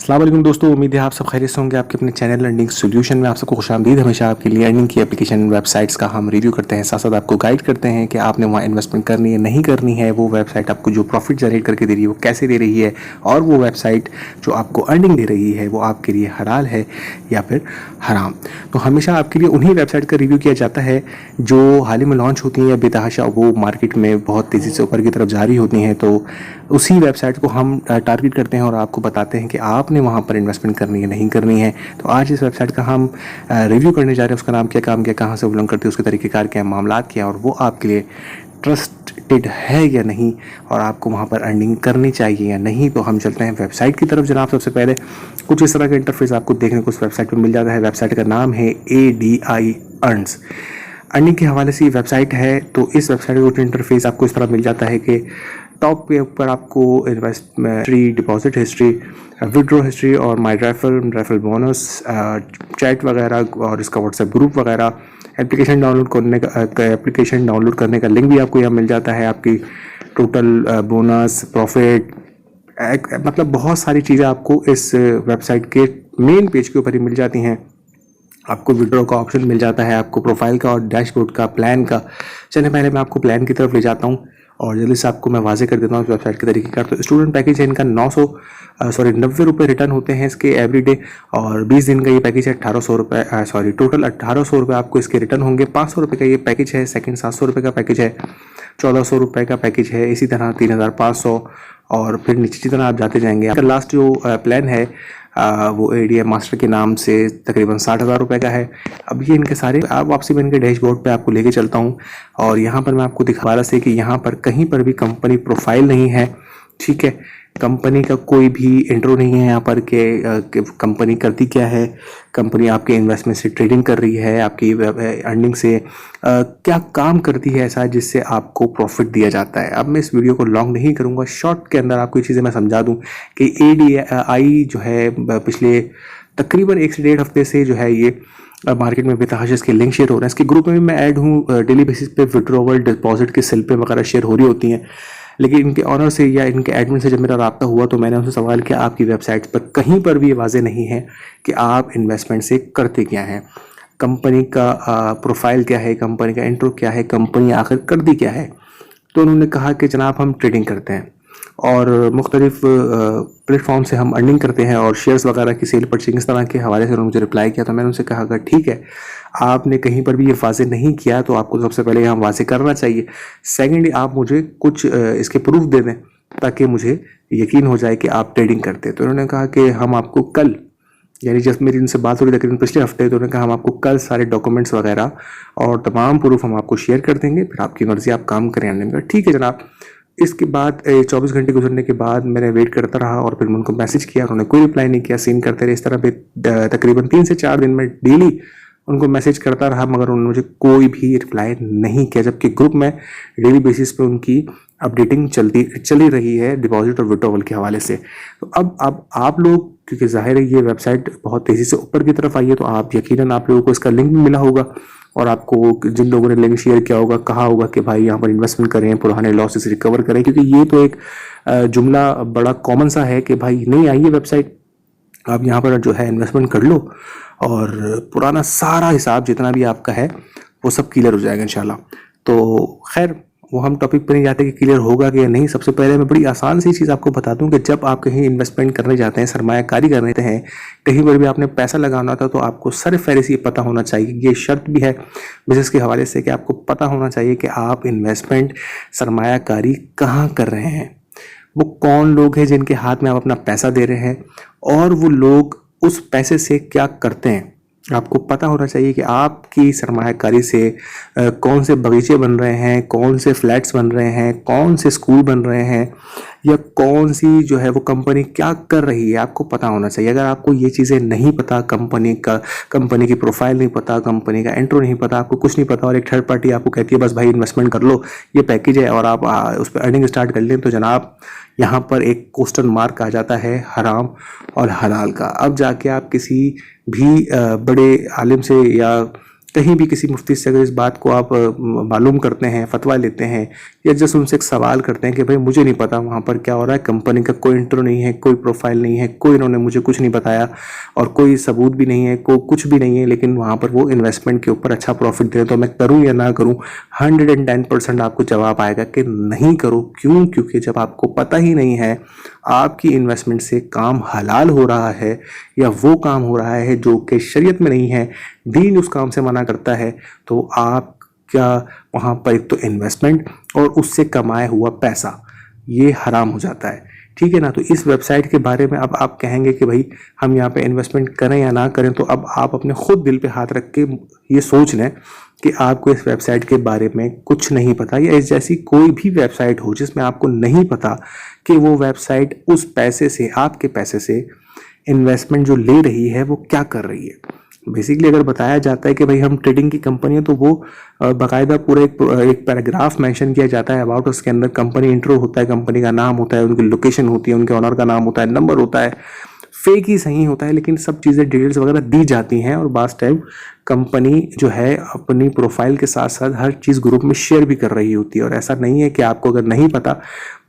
अस्सलाम वालेकुम दोस्तों, उम्मीद है आप सब खैरियत से होंगे। आपके अपने चैनल अर्निंग सॉल्यूशन में आप सबको खुशामदीद। हमेशा आपके लिए अर्निंग की एप्लीकेशन वेबसाइट्स का हम रिव्यू करते हैं, साथ साथ आपको गाइड करते हैं कि आपने वहाँ इन्वेस्टमेंट करनी है नहीं करनी है, वो वेबसाइट आपको जो प्रॉफिट जनरेट करके दे रही है वो कैसे दे रही है, और वो वेबसाइट जो आपको अर्निंग दे रही है वो आपके लिए हलाल है या फिर हराम। तो हमेशा आपके लिए उन्हीं वेबसाइट का रिव्यू किया जाता है जो हाल ही में लॉन्च होती हैं या बेतहाशा वो मार्केट में बहुत तेज़ी से ऊपर की तरफ जारी होती हैं। तो उसी वेबसाइट को हम टारगेट करते हैं और आपको बताते हैं कि आपने वहाँ पर इन्वेस्टमेंट करनी है नहीं करनी है। तो आज इस वेबसाइट का हम रिव्यू करने जा रहे हैं। उसका नाम क्या, काम क्या, कहाँ से बिलोंग करती है, उसके तरीक़ेकार क्या, मामलात क्या, और वो आपके लिए ट्रस्टेड है या नहीं, और आपको वहाँ पर अर्निंग करनी चाहिए या नहीं। तो हम चलते हैं वेबसाइट की तरफ। जनाब, सबसे पहले कुछ इस तरह का इंटरफेस आपको देखने को उस वेबसाइट पर मिल जाता है। वेबसाइट का नाम है ADI अर्न्स। अर्निंग के हवाले से ये वेबसाइट है। तो इस वेबसाइट का कुछ इंटरफेस आपको इस तरह मिल जाता है कि टॉप के ऊपर आपको investment history, deposit history, withdraw history और माई रेफरल बोनस, चैट वगैरह और इसका व्हाट्सएप ग्रुप वगैरह, एप्लीकेशन डाउनलोड करने का लिंक भी आपको यहाँ मिल जाता है। आपकी टोटल बोनस, प्रॉफिट, मतलब बहुत सारी चीज़ें आपको इस वेबसाइट के मेन पेज के ऊपर ही मिल जाती हैं। आपको विड्रॉ का ऑप्शन मिल जाता है, आपको प्रोफाइल का और डैशबोर्ड का, प्लान का। चलिए पहले मैं आपको प्लान की तरफ ले जाता हूँ और जल्दी से आपको मैं वाजे कर देता हूँ इस वेबसाइट के तरीके का। तो स्टूडेंट पैकेज है इनका 90 रुपये रिटर्न होते हैं इसके एवरीडे, और 20 दिन का ये पैकेज है 1800 रुपये, टोटल 1800 रुपये आपको इसके रिटर्न होंगे। 500 रुपये का ये पैकेज है। सेकंड 700 रुपये का पैकेज है। 1400 रुपये का पैकेज है। इसी तरह 3500, और फिर नीचे की तरह आप जाते जाएंगे। लास्ट जो प्लान है वो ADI मास्टर के नाम से तकरीबन 60,000 रुपये का है। अब ये इनके सारे आप वापसी में इनके डैशबोर्ड पे आपको लेके चलता हूँ, और यहाँ पर मैं आपको दिखा रहा से कि यहाँ पर कहीं पर भी कंपनी प्रोफाइल नहीं है। ठीक है, कंपनी का कोई भी इंट्रो नहीं है यहाँ पर कि कंपनी करती क्या है, कंपनी आपके इन्वेस्टमेंट से ट्रेडिंग कर रही है, आपकी अर्निंग से क्या काम करती है ऐसा जिससे आपको प्रॉफिट दिया जाता है। अब मैं इस वीडियो को लॉन्ग नहीं करूँगा, शॉर्ट के अंदर आपको ये चीज़ें मैं समझा दूँ कि ADI जो है पिछले तकरीबन 1 से 1.5 हफ्ते से जो है ये मार्केट में बेतहाशा इसके लिंक शेयर हो रहे हैं। इसके ग्रुप में भी मैं ऐड हूँ। डेली बेसिस पे विड्रॉवल, डिपॉजिट की स्लिपें वगैरह शेयर हो रही होती हैं। लेकिन इनके ऑनर से या इनके एडमिन से जब मेरा रब्ता हुआ तो मैंने उनसे सवाल किया, आपकी वेबसाइट पर कहीं पर भी ये वाज़ेह नहीं है कि आप इन्वेस्टमेंट से करते क्या हैं, कंपनी का प्रोफाइल क्या है, कंपनी का इंट्रो क्या है, कंपनी आखिर करती क्या है। तो उन्होंने कहा कि जनाब हम ट्रेडिंग करते हैं और मुख्तलिफ प्लेटफॉर्म से हम अर्निंग करते हैं और शेयर्स वगैरह की सेल परचेजिंग इस तरह के हवाले से उन्होंने मुझे रिप्लाई किया। तो मैंने उनसे कहा कि ठीक है, आपने कहीं पर भी ये वाज़ेह नहीं किया तो आपको सबसे पहले यहाँ वाज़ेह करना चाहिए। सेकेंडली आप मुझे कुछ इसके प्रूफ दे दें ताकि मुझे यकीन हो जाए कि आप ट्रेडिंग करते हैं। तो उन्होंने कहा कि हम आपको कल, यानी जब मेरी उनसे बात हो रही तकरीबन पिछले हफ्ते, तो उन्होंने कहा हम आपको कल सारे डॉक्यूमेंट्स वगैरह और तमाम प्रूफ हम आपको शेयर कर देंगे, फिर आपकी मर्ज़ी आप काम करें। हमने कहा ठीक है जनाब। इसके बाद 24 घंटे गुजरने के बाद मैंने वेट करता रहा और फिर उनको मैसेज किया, उन्होंने कोई रिप्लाई नहीं किया, सीन करते रहे। इस तरह तकरीबन 3 से 4 दिन में डेली उनको मैसेज करता रहा, मगर उन्होंने मुझे कोई भी रिप्लाई नहीं किया, जबकि ग्रुप में डेली बेसिस पे उनकी अपडेटिंग चली रही है डिपॉजिट और विड्रॉवल के हवाले से। तो अब आप लोग, क्योंकि जाहिर है ये वेबसाइट बहुत तेज़ी से ऊपर की तरफ आई है, तो आप यकीनन आप लोगों को इसका लिंक भी मिला होगा, और आपको जिन लोगों ने लिंक शेयर किया होगा कहा होगा कि भाई यहाँ पर इन्वेस्टमेंट करें, पुराने लॉसेस रिकवर करें, क्योंकि ये तो एक जुमला बड़ा कॉमन सा है कि भाई नहीं आई है वेबसाइट, आप यहाँ पर जो है इन्वेस्टमेंट कर लो और पुराना सारा हिसाब जितना भी आपका है वो सब क्लियर हो जाएगा इंशाल्लाह। तो खैर वो हम टॉपिक पर नहीं जाते कि क्लियर होगा कि नहीं। सबसे पहले मैं बड़ी आसान सी चीज़ आपको बता दूं कि जब आप कहीं इन्वेस्टमेंट करने जाते हैं, सरमायाकारी करने जाते हैं, कहीं पर भी आपने पैसा लगाना था, तो आपको सर फहरिस्त ये पता होना चाहिए, ये शर्त भी है बिजनेस के हवाले से कि आपको पता होना चाहिए कि आप इन्वेस्टमेंट, सरमायाकारी कहाँ कर रहे हैं, वो कौन लोग हैं जिनके हाथ में आप अपना पैसा दे रहे हैं, और वो लोग उस पैसे से क्या करते हैं। आपको पता होना चाहिए कि आपकी सरमायाकारी से कौन से बगीचे बन रहे हैं, कौन से फ्लैट्स बन रहे हैं, कौन से स्कूल बन रहे हैं, या कौन सी जो है वो कंपनी क्या कर रही है, आपको पता होना चाहिए। अगर आपको ये चीज़ें नहीं पता, कंपनी की प्रोफाइल नहीं पता, कंपनी का इंट्रो नहीं पता, आपको कुछ नहीं पता, और एक थर्ड पार्टी आपको कहती है बस भाई इन्वेस्टमेंट कर लो, ये पैकेज है, और आप उस पर अर्निंग स्टार्ट कर लें, तो जनाब यहाँ पर एक क्वेश्चन मार्क आ जाता है हराम और हलाल का। अब जाके आप किसी भी बड़े आलिम से या कहीं भी किसी मुफ्ती से अगर इस बात को आप मालूम करते हैं, फतवा लेते हैं या जस्ट उनसे एक सवाल करते हैं कि भाई मुझे नहीं पता वहाँ पर क्या हो रहा है, कंपनी का कोई इंट्रो नहीं है, कोई प्रोफाइल नहीं है, कोई इन्होंने मुझे कुछ नहीं बताया और कोई सबूत भी नहीं है, कुछ भी नहीं है, लेकिन वहाँ पर वो इन्वेस्टमेंट के ऊपर अच्छा प्रॉफिट दे रहे, तो मैं करूँ या ना करूँ, 110% आपको जवाब आएगा कि नहीं करो। क्यों? क्योंकि जब आपको पता ही नहीं है आपकी इन्वेस्टमेंट से काम हलाल हो रहा है या वो काम हो रहा है जो कि शरीयत में नहीं है, दीन उस काम से मना करता है, तो आप क्या वहाँ पर एक तो इन्वेस्टमेंट और उससे कमाया हुआ पैसा ये हराम हो जाता है। ठीक है ना। तो इस वेबसाइट के बारे में अब आप कहेंगे कि भाई हम यहाँ पे इन्वेस्टमेंट करें या ना करें, तो अब आप अपने खुद दिल पे हाथ रख के ये सोच लें कि आपको इस वेबसाइट के बारे में कुछ नहीं पता, या इस जैसी कोई भी वेबसाइट हो जिसमें आपको नहीं पता कि वो वेबसाइट उस पैसे से, आपके पैसे से इन्वेस्टमेंट जो ले रही है वो क्या कर रही है। बेसिकली अगर बताया जाता है कि भाई हम ट्रेडिंग की कंपनी है, तो वो बाकायदा पूरा एक पैराग्राफ मेंशन किया जाता है अबाउट, उसके अंदर कंपनी इंट्रो होता है, कंपनी का नाम होता है, उनकी लोकेशन होती है, उनके ऑनर का नाम होता है, नंबर होता है, फेक ही सही होता है, लेकिन सब चीज़ें डिटेल्स वगैरह दी जाती हैं। और बास टाइम कंपनी जो है अपनी प्रोफाइल के साथ साथ हर चीज़ ग्रुप में शेयर भी कर रही होती है। और ऐसा नहीं है कि आपको अगर नहीं पता,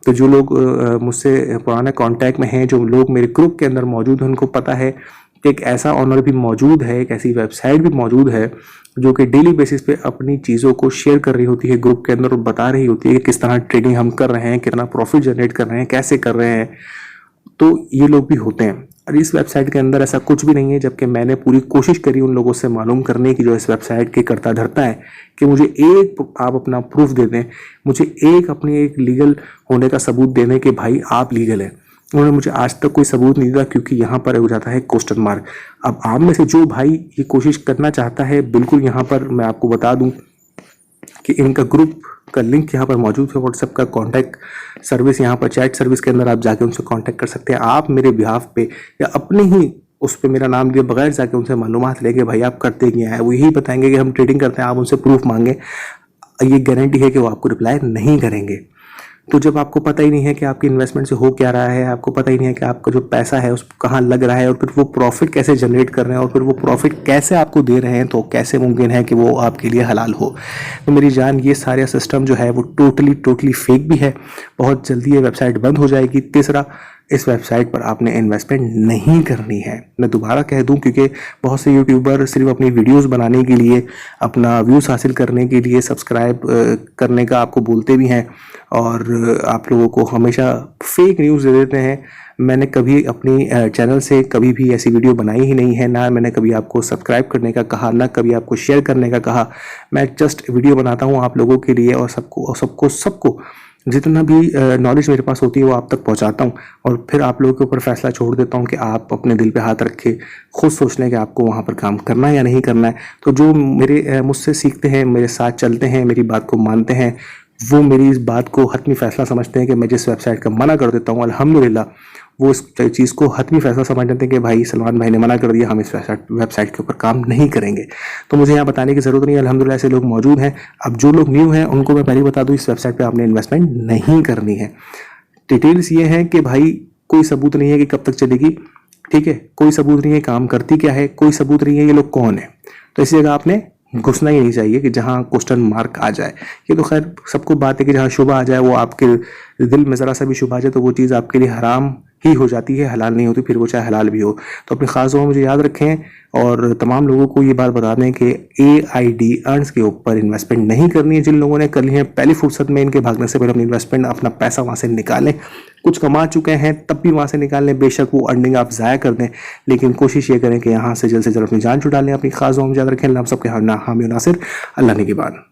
तो जो लोग मुझसे पुराने कांटेक्ट में हैं, जो लोग मेरे ग्रुप के अंदर मौजूद हैं, उनको पता है कि एक ऐसा ऑनर भी मौजूद है, एक ऐसी वेबसाइट भी मौजूद है जो कि डेली बेसिस पे अपनी चीज़ों को शेयर कर रही होती है ग्रुप के अंदर और बता रही होती है कि किस तरह ट्रेडिंग हम कर रहे हैं, कितना प्रॉफिट जनरेट कर रहे हैं, कैसे कर रहे हैं। तो ये लोग भी होते हैं। और इस वेबसाइट के अंदर ऐसा कुछ भी नहीं है, जबकि मैंने पूरी कोशिश करी उन लोगों से मालूम करने की जो इस वेबसाइट के करता धरता है, कि मुझे एक आप अपना प्रूफ दे दें, मुझे एक अपनी एक लीगल होने का सबूत दे दें कि भाई आप लीगल हैं। उन्होंने मुझे आज तक कोई सबूत नहीं दिया, क्योंकि यहाँ पर हो जाता है क्वेश्चन मार्क। अब आप में से जो भाई ये कोशिश करना चाहता है, बिल्कुल यहाँ पर मैं आपको बता दूं कि इनका ग्रुप का लिंक यहाँ पर मौजूद है, व्हाट्सएप का कॉन्टैक्ट सर्विस, यहाँ पर चैट सर्विस के अंदर आप जाके उनसे कॉन्टैक्ट कर सकते हैं। आप मेरे बिहाफ पे या अपने ही उस पर मेरा नाम लिए बगैर जाके उनसे मालूमात लेके भाई आप करते क्या है, वो यही बताएंगे कि हम ट्रेडिंग करते हैं, आप उनसे प्रूफ मांगे, ये गारंटी है कि वो आपको रिप्लाई नहीं करेंगे। तो जब आपको पता ही नहीं है कि आपकी इन्वेस्टमेंट से हो क्या रहा है, आपको पता ही नहीं है कि आपका जो पैसा है उस कहाँ लग रहा है, और फिर वो प्रॉफिट कैसे जनरेट कर रहे हैं, और फिर वो प्रॉफिट कैसे आपको दे रहे हैं, तो कैसे मुमकिन है कि वो आपके लिए हलाल हो। तो मेरी जान, ये सारा सिस्टम जो है वो टोटली फेक भी है। बहुत जल्दी ये वेबसाइट बंद हो जाएगी। तीसरा, इस वेबसाइट पर आपने इन्वेस्टमेंट नहीं करनी है। मैं दोबारा कह दूं, क्योंकि बहुत से यूट्यूबर सिर्फ अपनी वीडियोस बनाने के लिए, अपना व्यूज़ हासिल करने के लिए सब्सक्राइब करने का आपको बोलते भी हैं, और आप लोगों को हमेशा फेक न्यूज़ दे देते हैं। मैंने कभी अपनी चैनल से कभी भी ऐसी वीडियो बनाई ही नहीं है, ना मैंने कभी आपको सब्सक्राइब करने का कहा, ना कभी आपको शेयर करने का कहा। मैं जस्ट वीडियो बनाता हूँ आप लोगों के लिए, और सबको जितना भी नॉलेज मेरे पास होती है वो आप तक पहुंचाता हूं, और फिर आप लोगों के ऊपर फैसला छोड़ देता हूं कि आप अपने दिल पे हाथ रख के खुद सोच लें कि आपको वहां पर काम करना है या नहीं करना है। तो जो मेरे मुझसे सीखते हैं, मेरे साथ चलते हैं, मेरी बात को मानते हैं, वो मेरी इस बात को हतमी फैसला समझते हैं कि मैं जिस वेबसाइट का मना कर देता हूँ, अल्हम्दुलिल्लाह वो इस चीज़ को हतमी फैसला समझ लेते हैं कि भाई सलमान भाई ने मना कर दिया, हम इस वेबसाइट के ऊपर काम नहीं करेंगे। तो मुझे यहाँ बताने की ज़रूरत नहीं है, अल्हम्दुलिल्लाह ऐसे लोग मौजूद हैं। अब जो लोग न्यू हैं उनको मैं पहले बता दूँ, इस वेबसाइट पर आपने इन्वेस्टमेंट नहीं करनी है। डिटेल्स ये हैं कि भाई कोई सबूत नहीं है कि कब तक चलेगी, ठीक है, कोई सबूत नहीं है काम करती क्या है, कोई सबूत नहीं है ये लोग कौन है। तो इसी जगह आपने घुसना ही नहीं चाहिए कि जहां क्वेश्चन मार्क आ जाए। ये तो खैर सबको बात है कि जहां शुबा आ जाए, वो आपके दिल में ज़रा सा भी शुबा आ जाए, तो वो चीज़ आपके लिए हराम ही हो जाती है, हलाल नहीं होती, फिर वो चाहे हलाल भी हो। तो अपनी खास दुआ मुझे याद रखें, और तमाम लोगों को ये बात बता दें कि AID अर्न्स के ऊपर इन्वेस्टमेंट नहीं करनी है। जिन लोगों ने कर ली है, पहली फुर्सत में इनके भागने से पहले अपनी इन्वेस्टमेंट, अपना पैसा वहाँ से निकालें। कुछ कमा चुके हैं तब भी वहाँ से निकाल लें, बेशक वो अर्निंग आप ज़ाया कर दें, लेकिन कोशिश ये करें कि यहाँ से जल्द अपनी जान छुड़ा लें। अपनी खास दुआ मुझे याद रखें। अल्लाह सबके हामी नासिर, अल्लाह ने की बात।